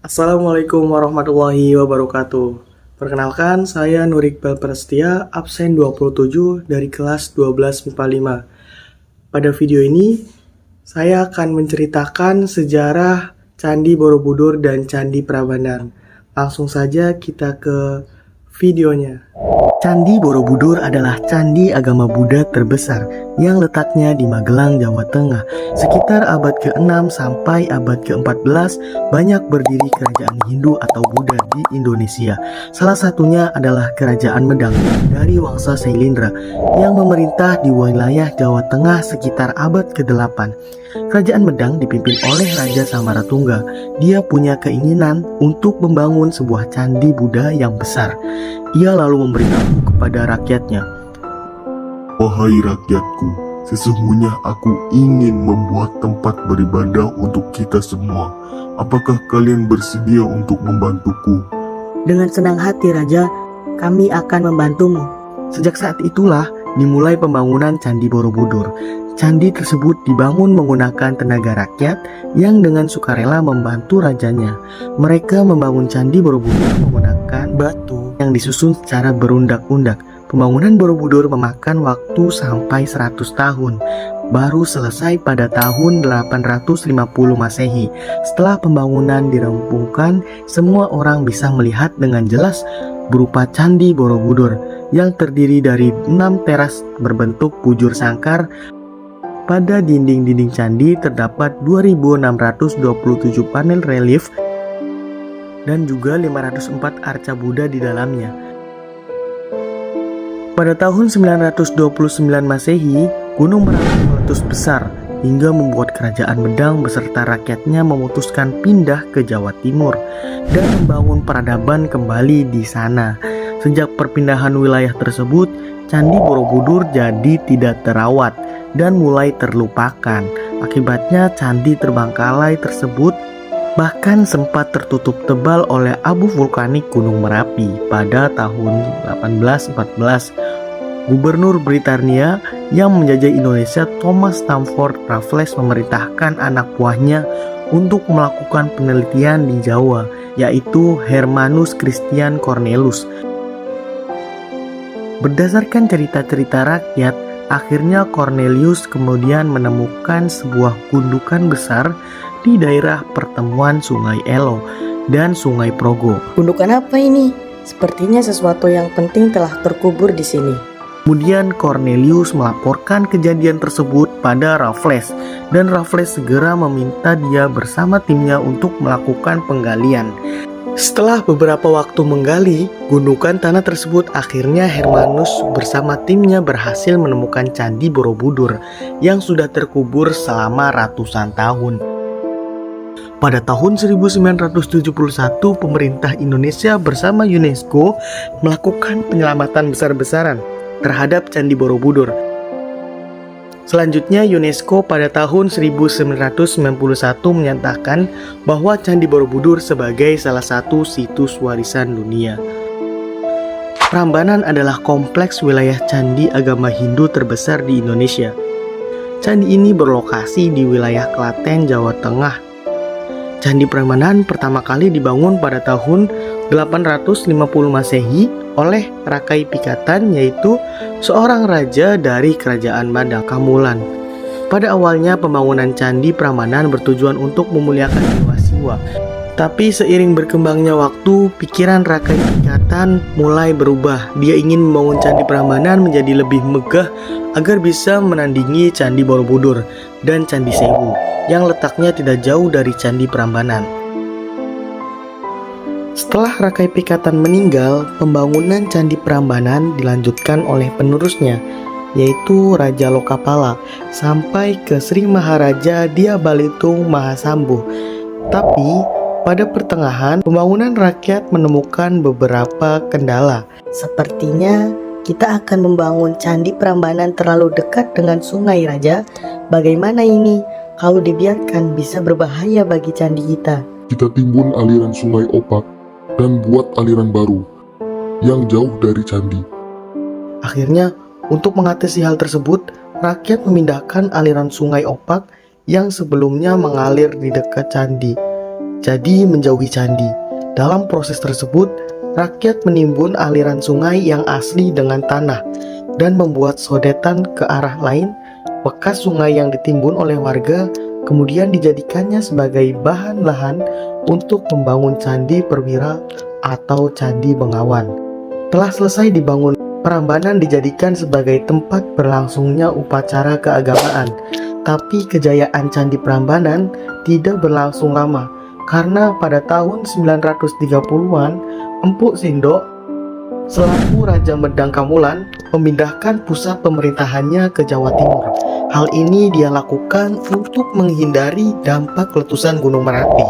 Assalamualaikum warahmatullahi wabarakatuh. Perkenalkan, saya Nur Iqbal Prasetya, absen 27 dari kelas 12 MIPA 5. Pada video ini, saya akan menceritakan sejarah Candi Borobudur dan Candi Prambanan. Langsung saja kita ke videonya. Candi Borobudur adalah candi agama Buddha terbesar yang letaknya di Magelang, Jawa Tengah. Sekitar abad ke-6 sampai abad ke-14 banyak berdiri kerajaan Hindu atau Buddha di Indonesia. Salah satunya adalah Kerajaan Medang dari Wangsa Syailendra yang memerintah di wilayah Jawa Tengah sekitar abad ke-8. Kerajaan Medang dipimpin oleh Raja Samaratungga. Dia punya keinginan untuk membangun sebuah candi Buddha yang besar. Ia lalu memberitahu kepada rakyatnya, "Wahai rakyatku, sesungguhnya aku ingin membuat tempat beribadah untuk kita semua. Apakah kalian bersedia untuk membantuku?" Dengan senang hati Raja, kami akan membantumu. Sejak saat itulah dimulai pembangunan Candi Borobudur. Candi tersebut dibangun menggunakan tenaga rakyat yang dengan sukarela membantu rajanya. Mereka membangun Candi Borobudur menggunakan batu yang disusun secara berundak-undak. Pembangunan Borobudur memakan waktu sampai 100 tahun, baru selesai pada tahun 850 Masehi. Setelah pembangunan dirampungkan, semua orang bisa melihat dengan jelas berupa Candi Borobudur yang terdiri dari 6 teras berbentuk bujur sangkar. Pada dinding-dinding candi terdapat 2627 panel relief dan juga 504 arca Buddha di dalamnya. Pada tahun 929 Masehi, Gunung Merapi meletus besar hingga membuat Kerajaan Medang beserta rakyatnya memutuskan pindah ke Jawa Timur dan membangun peradaban kembali di sana. Sejak perpindahan wilayah tersebut, Candi Borobudur jadi tidak terawat dan mulai terlupakan. Akibatnya candi terbengkalai tersebut bahkan sempat tertutup tebal oleh abu vulkanik Gunung Merapi pada tahun 1814. Gubernur Britania yang menjajah Indonesia, Thomas Stamford Raffles, memerintahkan anak buahnya untuk melakukan penelitian di Jawa, yaitu Hermanus Christian Cornelius. Berdasarkan cerita-cerita rakyat, akhirnya Cornelius kemudian menemukan sebuah gundukan besar di daerah pertemuan Sungai Elo dan Sungai Progo. Gundukan apa ini? Sepertinya sesuatu yang penting telah terkubur di sini. Kemudian Cornelius melaporkan kejadian tersebut pada Raffles, dan Raffles segera meminta dia bersama timnya untuk melakukan penggalian. Setelah beberapa waktu menggali gundukan tanah tersebut, akhirnya Hermanus bersama timnya berhasil menemukan Candi Borobudur yang sudah terkubur selama ratusan tahun. Pada tahun 1971, pemerintah Indonesia bersama UNESCO melakukan penyelamatan besar-besaran terhadap Candi Borobudur. Selanjutnya, UNESCO pada tahun 1991 menyatakan bahwa Candi Borobudur sebagai salah satu situs warisan dunia. Prambanan adalah kompleks wilayah candi agama Hindu terbesar di Indonesia. Candi ini berlokasi di wilayah Klaten, Jawa Tengah. Candi Prambanan pertama kali dibangun pada tahun 850 Masehi oleh Rakai Pikatan, yaitu seorang raja dari Kerajaan Medang, Kamulan. Pada awalnya pembangunan Candi Prambanan bertujuan untuk memuliakan dewa Siwa. Tapi seiring berkembangnya waktu, pikiran Rakai Pikatan mulai berubah. Dia ingin membangun Candi Prambanan menjadi lebih megah agar bisa menandingi Candi Borobudur dan Candi Sewu yang letaknya tidak jauh dari Candi Prambanan. Setelah Rakai Pikatan meninggal, pembangunan Candi Prambanan dilanjutkan oleh penerusnya, yaitu Raja Lokapala, sampai ke Sri Maharaja Dyabalitung Mahasambuh. Tapi pada pertengahan, pembangunan rakyat menemukan beberapa kendala. Sepertinya kita akan membangun Candi Prambanan terlalu dekat dengan sungai, Raja. Bagaimana ini? Kalau dibiarkan bisa berbahaya bagi candi kita. Kita timbun aliran Sungai Opak dan buat aliran baru yang jauh dari candi. Akhirnya, untuk mengatasi hal tersebut, rakyat memindahkan aliran Sungai Opak yang sebelumnya mengalir di dekat candi. jadi menjauhi candi. Dalam proses tersebut, rakyat menimbun aliran sungai yang asli dengan tanah dan membuat sodetan ke arah lain. Bekas sungai yang ditimbun oleh warga kemudian dijadikannya sebagai bahan lahan untuk membangun Candi Perwira atau Candi Bengawan. Telah selesai dibangun, Prambanan dijadikan sebagai tempat berlangsungnya upacara keagamaan. Tapi kejayaan Candi Prambanan tidak berlangsung lama, karena pada tahun 930-an, Empuk Sindok selaku Raja Medang Kamulan memindahkan pusat pemerintahannya ke Jawa Timur. Hal ini dia lakukan untuk menghindari dampak letusan Gunung Merapi.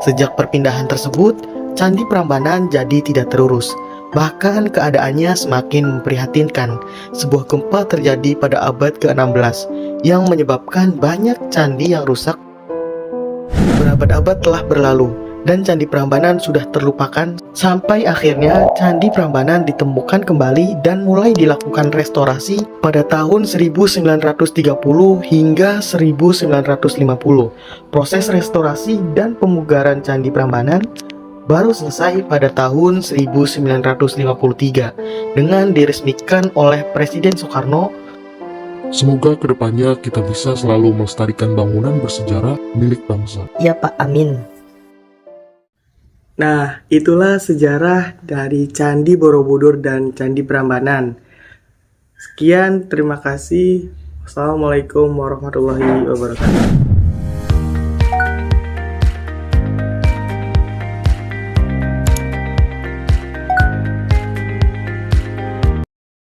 Sejak perpindahan tersebut, Candi Prambanan jadi tidak terurus. Bahkan keadaannya semakin memprihatinkan. Sebuah gempa terjadi pada abad ke-16 yang menyebabkan banyak candi yang rusak. Berabad-abad telah berlalu dan Candi Prambanan sudah terlupakan sampai akhirnya Candi Prambanan ditemukan kembali dan mulai dilakukan restorasi pada tahun 1930 hingga 1950. Proses restorasi dan pemugaran Candi Prambanan baru selesai pada tahun 1953 dengan diresmikan oleh Presiden Soekarno. Semoga kedepannya kita bisa selalu melestarikan bangunan bersejarah milik bangsa. Ya Pak, amin. Nah, itulah sejarah dari Candi Borobudur dan Candi Prambanan. Sekian, terima kasih. Wassalamualaikum warahmatullahi wabarakatuh.